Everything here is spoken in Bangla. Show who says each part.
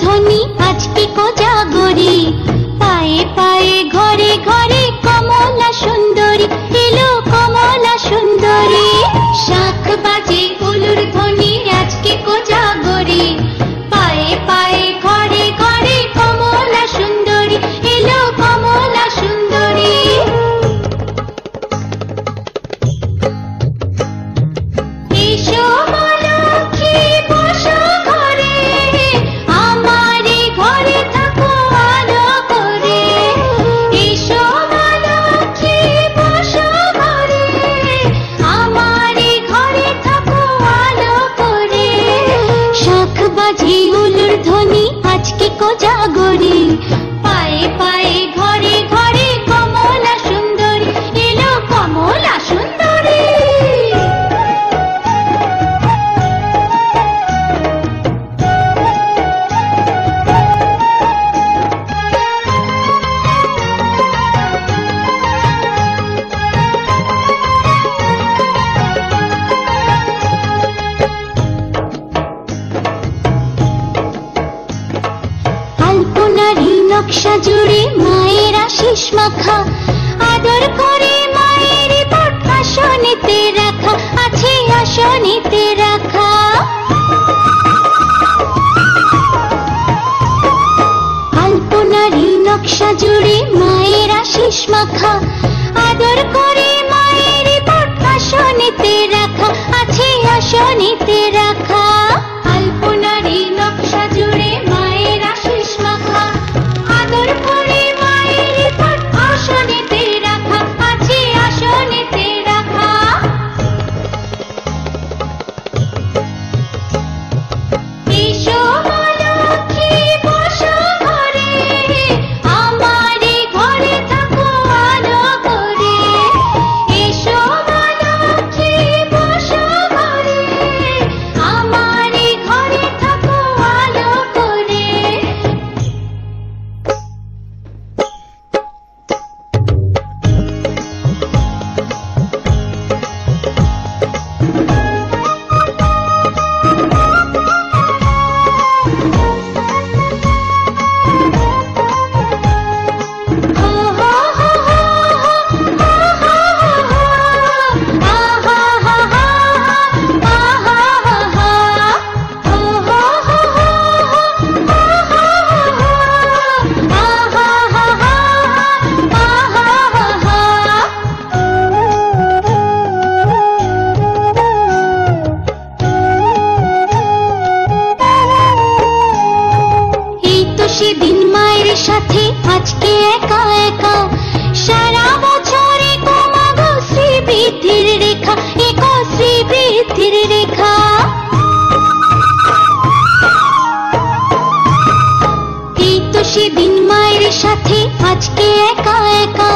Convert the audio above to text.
Speaker 1: ধ্বনি আজকে কোজাগরি, পায়ে পায়ে ঘরে ঘরে কমলা সুন্দরী এলো, কমলা সুন্দরী। শাখ বাজে উলুর ধ্বনি আজকে কোজাগরি, পায়ে পায়ে ঘরে ঘরে কমলা সুন্দরী এলো, কমলা সুন্দরী। এসো মা লক্ষ্মী বসো ঘরে, আমারে ঘরে থাকো আলো করে। এসো মা লক্ষ্মী বসো ঘরে, আমারে ঘরে থাকো আলো করে। শাখ বাজে উলুর ধ্বনি আজকে কোজাগরি, পায়ে পায়ে ঘরে ঘরে কমলা সুন্দরী এলো, কমলা সুন্দরী। আলপনারি নকশা জুড়ে মায়ের আশিস মাখা, আদর করে মায়ের পট আসনেতে রাখা আছে, আসনেতে রাখা। আলপনারি নকশা জুড়ে মায়ের আশিস মাখা, আদর করে মায়ের পট আসনেতে রাখা আছে, আসনেতে রাখা। আলপনারি নকশা জুড়ে মায়ের আশিস মাখা, আদর করে মায়ের পট আসনেতে রাখা আছে, আসনেতে রাখা। এসো মা লক্ষ্মী বসো ঘরে, আমারে ঘরে থাকো আলো করে। এসো মা লক্ষ্মী বসো ঘরে, আমারে ঘরে থাকো আলো করে। এই তো সেদিন মায়ের সাথে আজকে একা একা, সারা বছরে কমাগো শ্রীবৃদ্ধির রেখা, এগো শ্রীবৃদ্ধির রেখা। এই তো সেদিন মায়ের সাথে আজকে একা একা,